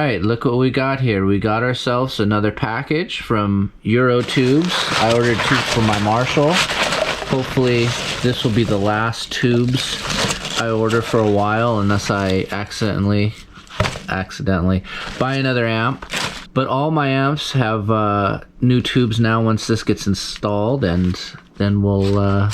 right, look what we got here. We got ourselves another package from Tubes. I ordered tubes for my Marshall. Hopefully this will be the last tubes I order for a while, unless I accidentally buy another amp. But all my amps have new tubes now once this gets installed, and then we'll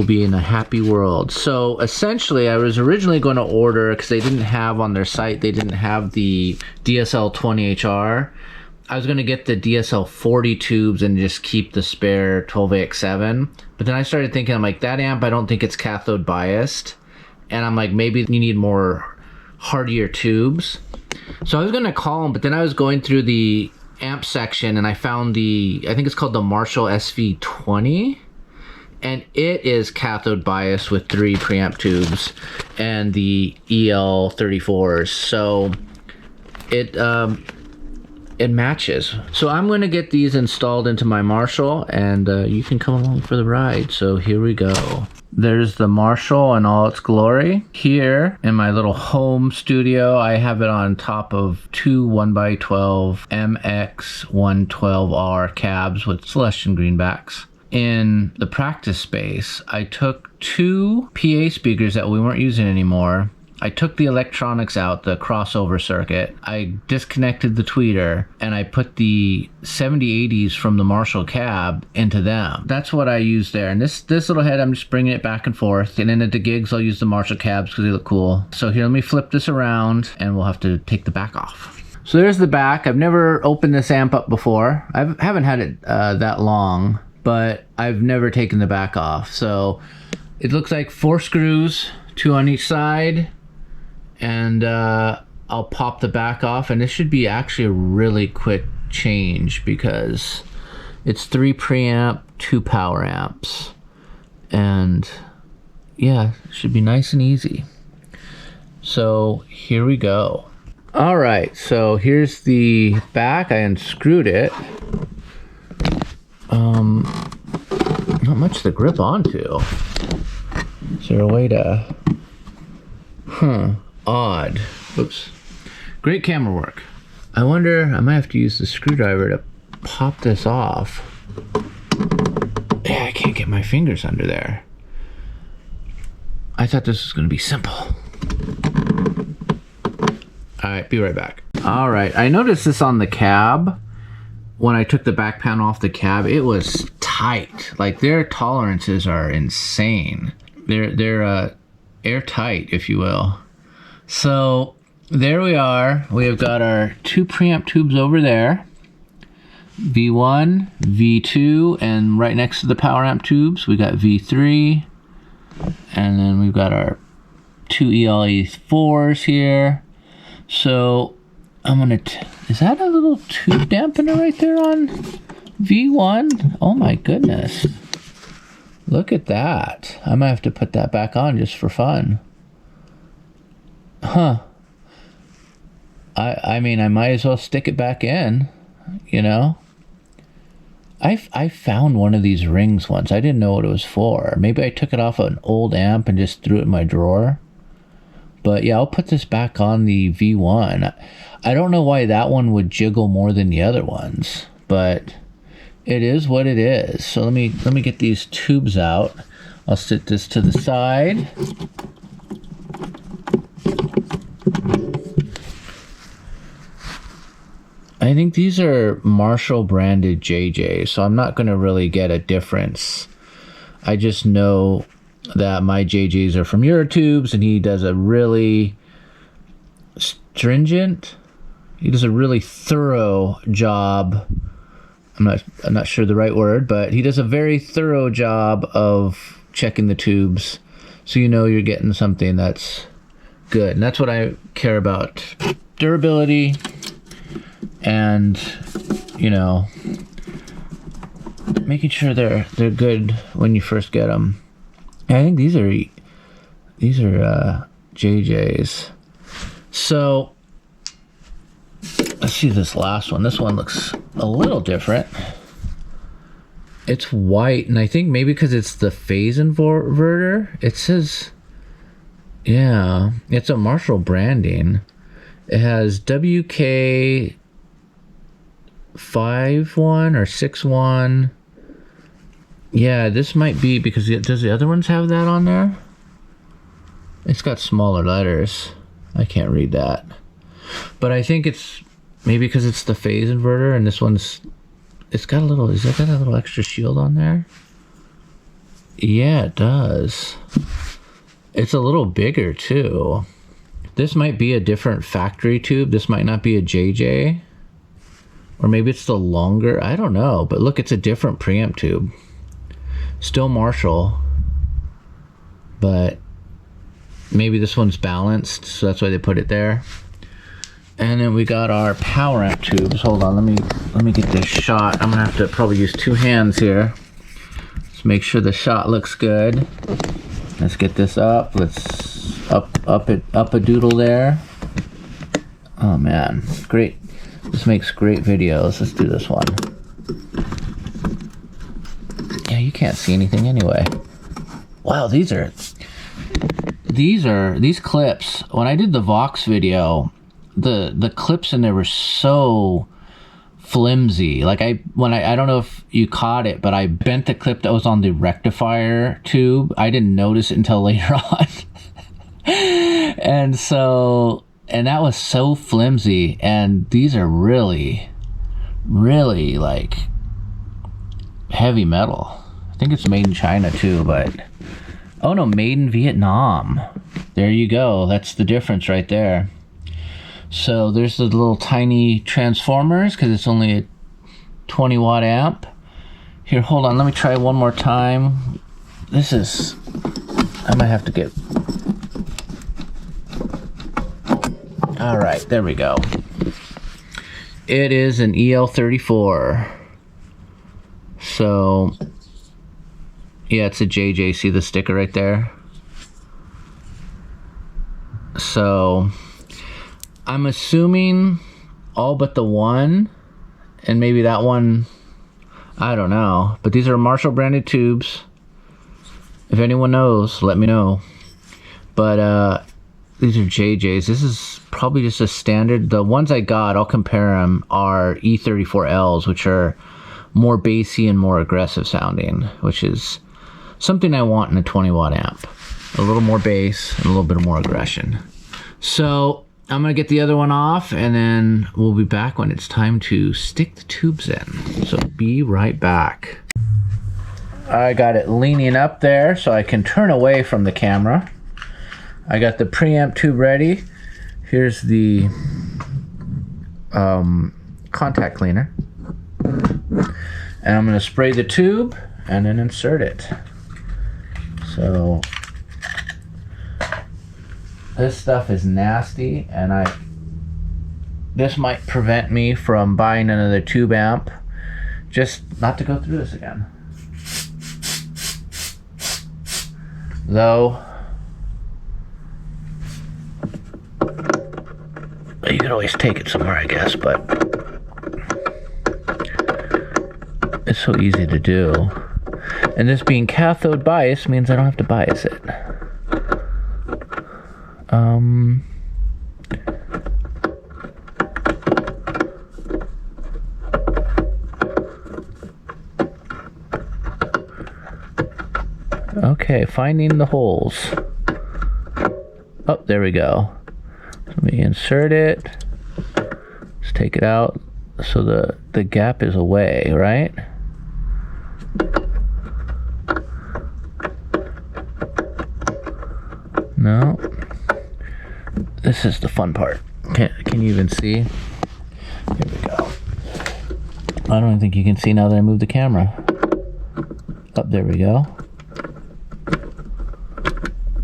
be in a happy world. So essentially, I was originally going to order, because they didn't have on their site, they didn't have the DSL20hr. I was going to get the DSL40 tubes and just keep the spare 12AX7. But then I started thinking, I'm like, that amp, I don't think it's cathode biased. And I'm like, maybe you need more hardier tubes. So I was going to call them, but then I was going through the amp section and I found I think it's called the Marshall SV20. And it is cathode biased with 3 preamp tubes and the EL34s. So it matches. So I'm going to get these installed into my Marshall, and you can come along for the ride. So here we go. There's the Marshall in all its glory. Here in my little home studio, I have it on top of 2 1x12 MX112R cabs with Celestian greenbacks. In the practice space, I took 2 PA speakers that we weren't using anymore. I took the electronics out, the crossover circuit. I disconnected the tweeter, and I put the 7080s from the Marshall cab into them. That's what I used there. And this little head, I'm just bringing it back and forth. And then at the gigs, I'll use the Marshall cabs because they look cool. So here, let me flip this around, and we'll have to take the back off. So there's the back. I've never opened this amp up before. I haven't had it that long, but I've never taken the back off. So it looks like 4 screws, 2 on each side. And I'll pop the back off, and this should be actually a really quick change because it's 3 preamp, 2 power amps, and yeah, it should be nice and easy. So here we go. All right, so here's the back. I unscrewed it. Not much to grip onto. Is there a way to? Odd. Oops. Great camera work. I wonder, I might have to use the screwdriver to pop this off. Yeah, I can't get my fingers under there. I thought this was going to be simple. Alright, be right back. Alright, I noticed this on the cab. When I took the back panel off the cab, it was tight. Like, their tolerances are insane. They're airtight, if you will. So there we are. We have got our 2 preamp tubes over there. V1, V2, and right next to the power amp tubes, we got V3. And then we've got our 2 ELE4s here. So I'm gonna, is that a little tube dampener right there on V1? Oh my goodness. Look at that. I might have to put that back on just for fun. Huh. I mean, I might as well stick it back in, you know? I found one of these rings once. I didn't know what it was for. Maybe I took it off an old amp and just threw it in my drawer. But yeah, I'll put this back on the V1. I don't know why that one would jiggle more than the other ones, but it is what it is. So let me get these tubes out. I'll sit this to the side. I think these are Marshall branded JJs, so I'm not going to really get a difference. I just know that my JJs are from Tubes, and he does a really stringent, he does a really thorough job. I'm not sure the right word, but he does a very thorough job of checking the tubes, so you know you're getting something that's good. And that's what I care about. Durability and, you know, making sure they're good when you first get them. I think these are JJs. So let's see this last one. This one looks a little different. It's white, and I think maybe because it's the phase inverter, it says, yeah, it's a Marshall branding. It has WK 5.1 or 6.1. Yeah, this might be because does the other ones have that on there? It's got smaller letters. I can't read that. But I think it's maybe because it's the phase inverter, and this one's, it's got a little, has that got a little extra shield on there? Yeah, it does. It's a little bigger too. This might be a different factory tube. This might not be a JJ. Or maybe it's the longer, I don't know. But look, it's a different preamp tube. Still Marshall. But maybe this one's balanced, so that's why they put it there. And then we got our power amp tubes. Hold on, let me get this shot. I'm gonna have to probably use 2 hands here. Let's make sure the shot looks good. Let's get this up. Let's up a doodle there. Oh man, great. This makes great videos. Let's do this one. Yeah, you can't see anything anyway. Wow, these clips, when I did the Vox video, the clips in there were so flimsy. Like I don't know if you caught it, but I bent the clip that was on the rectifier tube. I didn't notice it until later on. And that was so flimsy, and these are really like heavy metal. I think it's made in China too, but oh no, made in Vietnam. There you go. That's the difference right there. So there's the little tiny transformers because it's only a 20 watt amp. Here, hold on, let me try one more time. This is, I might have to get, all right, there we go. It is an EL34. So, yeah, it's a JJ. See the sticker right there? So, I'm assuming all but the one, and maybe that one, I don't know. But these are Marshall branded tubes. If anyone knows, let me know. But these are JJs. This is probably just a standard. The ones I got, I'll compare them, are E34Ls, which are more bassy and more aggressive sounding, which is something I want in a 20 watt amp. A little more bass and a little bit more aggression. So I'm gonna get the other one off, and then we'll be back when it's time to stick the tubes in. So be right back. I got it leaning up there so I can turn away from the camera. I got the preamp tube ready. Here's the contact cleaner. And I'm gonna spray the tube and then insert it. So this stuff is nasty, and this might prevent me from buying another tube amp, just not to go through this again. Though you could always take it somewhere, I guess, but it's so easy to do. And this being cathode bias means I don't have to bias it. Okay, finding the holes. Oh, there we go. Let me insert it. Let's take it out so the gap is away, right? No. This is the fun part. Can you even see? Here we go. I don't think you can see now that I moved the camera. Oh, there we go.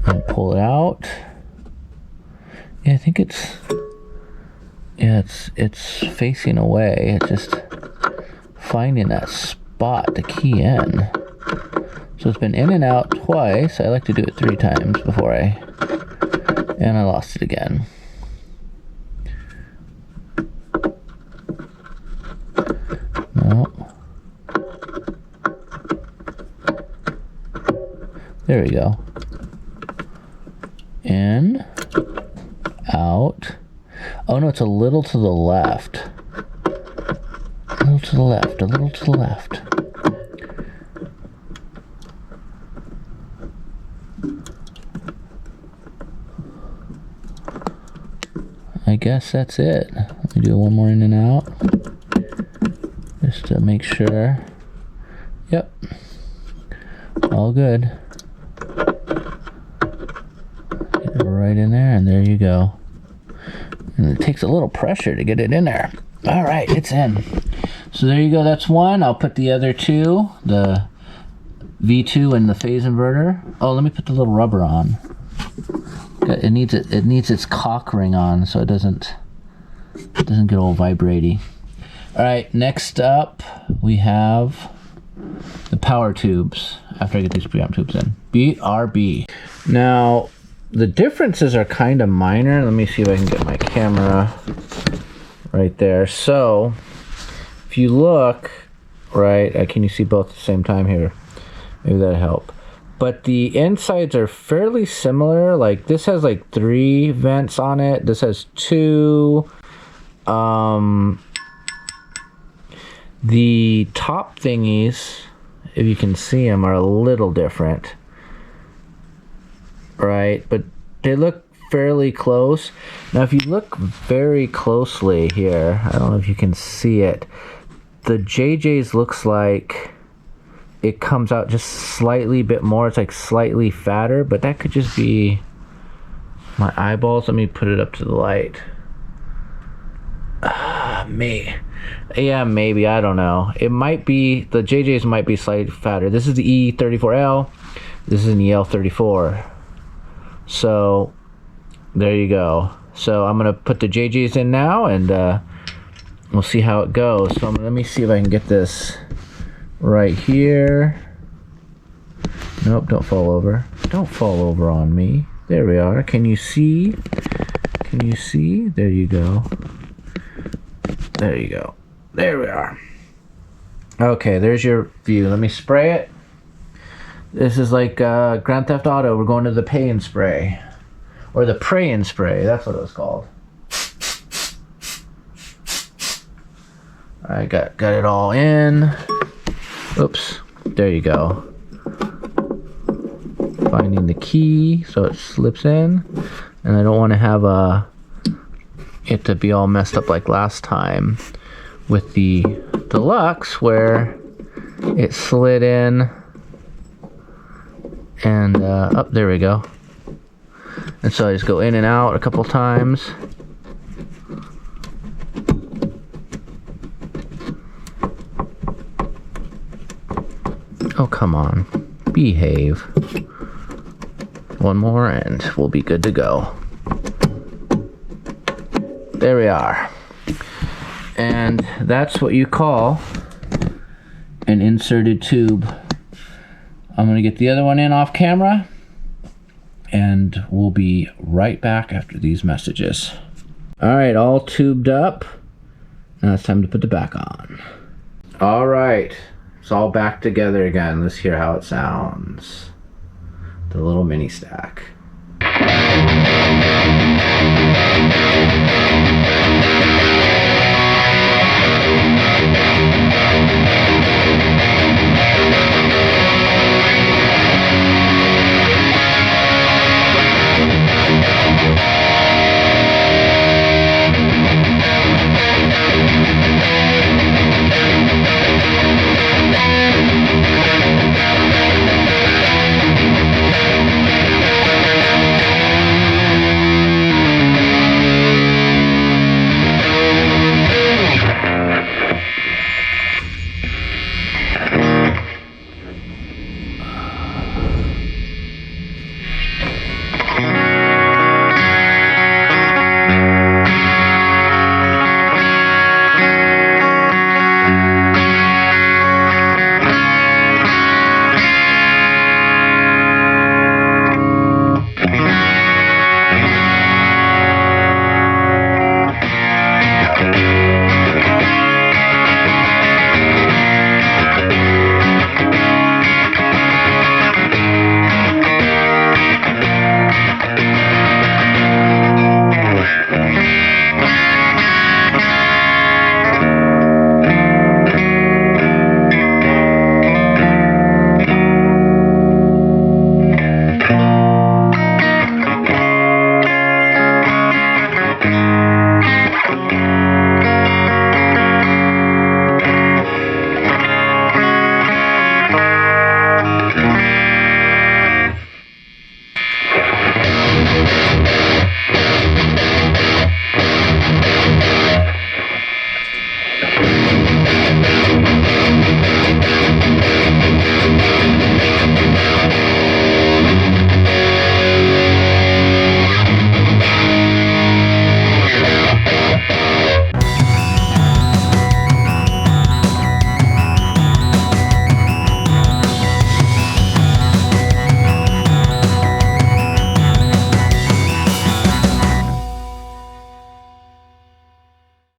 And pull it out. Yeah, I think it's facing away. It's just finding that spot to key in. So it's been in and out twice. I like to do it 3 times before and I lost it again. No. There we go. In, out. Oh it's a little to the left. A little to the left, a little to the left. I guess that's it. Let me do one more in and out. Just to make sure. Yep. All good. Get it right in there, and there you go. And it takes a little pressure to get it in there. All right, it's in. So there you go, that's one. I'll put the other two, the V2 and the phase inverter. Oh, let me put the little rubber on. It needs its cock ring on so it doesn't get all vibraty. All right, next up we have the power tubes. After I get these preamp tubes in, BRB. Now the differences are kind of minor. Let me see if I can get my camera right there. So if you look right, can you see both at the same time here? Maybe that'll help. But the insides are fairly similar. Like this has like 3 vents on it. This has 2. The top thingies, if you can see them, are a little different. Right? But they look fairly close. Now if you look very closely here, I don't know if you can see it, the JJ's looks like it comes out just slightly bit more. It's like slightly fatter, but that could just be my eyeballs. Let me put it up to the light. Yeah, maybe, I don't know. It might be, the JJ's might be slightly fatter. This is the E34L. This is an EL34. So there you go. So I'm gonna put the JJ's in now, and we'll see how it goes. So let me see if I can get this right here. Nope, don't fall over. Don't fall over on me. There we are. Can you see? Can you see? There you go. There you go. There we are. Okay, there's your view. Let me spray it. This is like Grand Theft Auto. We're going to the pay and spray. Or the pray and spray. That's what it was called. I got it all in. Oops. There you go. Finding the key so it slips in. And I don't want to have it to be all messed up like last time with the Deluxe, where it slid in and up, there we go. And so I just go in and out a couple times. Oh, come on, behave. One more and we'll be good to go. There we are. And that's what you call an inserted tube. I'm going to get the other one in off camera, and we'll be right back after these messages. All right, all tubed up. Now it's time to put the back on. All right, it's all back together again. Let's hear how it sounds. The little mini stack.